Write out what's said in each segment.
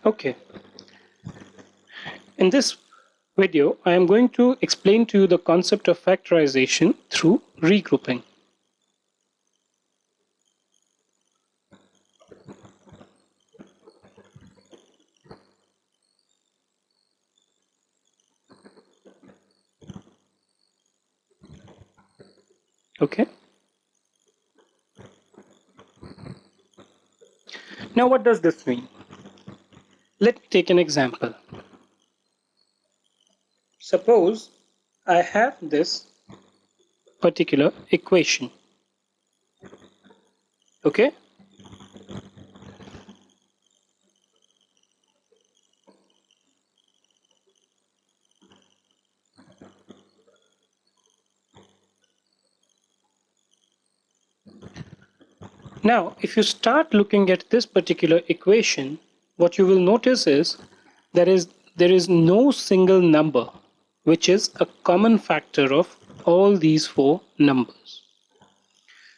Okay, in this video, I am going to explain to you the concept of factorization through regrouping. Okay. Now, what does this mean? Let me take an example. Suppose I have this particular equation. Okay. Now, if you start looking at this particular equation, what you will notice is there is no single number which is a common factor of all these four numbers.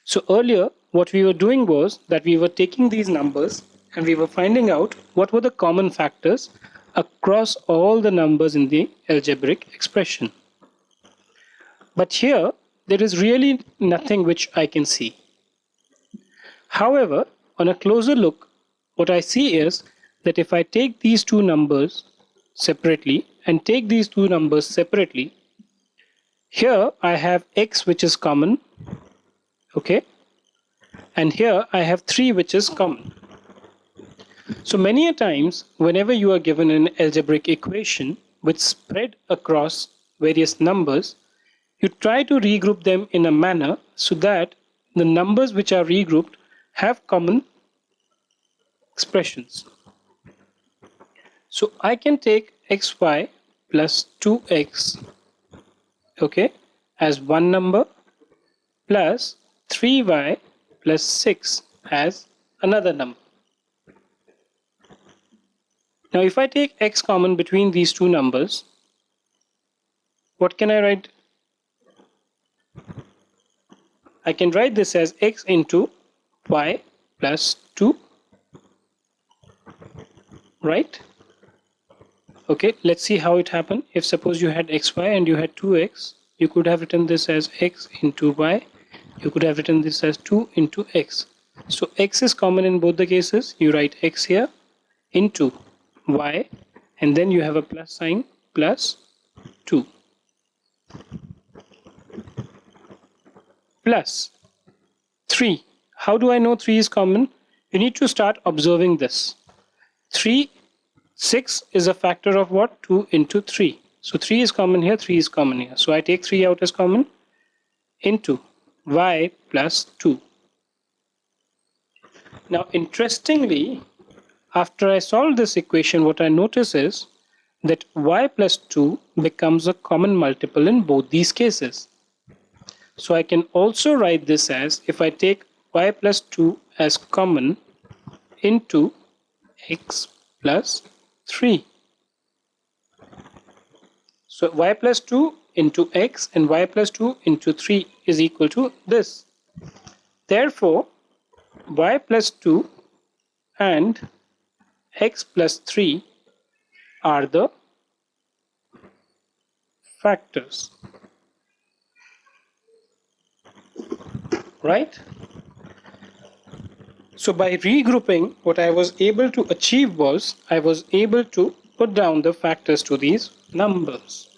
So earlier, what we were doing was that we were taking these numbers and we were finding out what were the common factors across all the numbers in the algebraic expression. But here, there is really nothing which I can see. However, on a closer look, what I see is that if I take these two numbers separately and take these two numbers separately, here I have x which is common, okay, and here I have 3 which is common. So many a times, whenever you are given an algebraic equation which spread across various numbers, you try to regroup them in a manner so that the numbers which are regrouped have common expressions. So I can take xy plus 2x, okay, as one number plus 3y plus 6 as another number. Now if I take x common between these two numbers, what can I write? I can write this as x into y plus 2, right? Okay, let's see how it happened. If suppose you had xy and you had 2x, you could have written this as x into y. You could have written this as 2 into x. So x is common in both the cases. You write x here into y, and then you have a plus sign, plus 2. Plus 3. How do I know 3 is common? You need to start observing this. 6 is a factor of what? 2 into 3. So 3 is common here, 3 is common here. So I take 3 out as common into y plus 2. Now interestingly, after I solve this equation, what I notice is that y plus 2 becomes a common multiple in both these cases. So I can also write this as, if I take y plus 2 as common into x plus 3. So y plus 2 into x and y plus 2 into 3 is equal to this. Therefore, y plus 2 and x plus 3 are the factors, right? So by regrouping, what I was able to achieve was I was able to put down the factors to these numbers.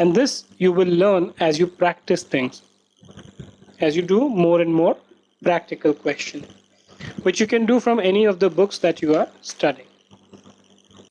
And this you will learn as you practice things, as you do more and more practical questions, which you can do from any of the books that you are studying.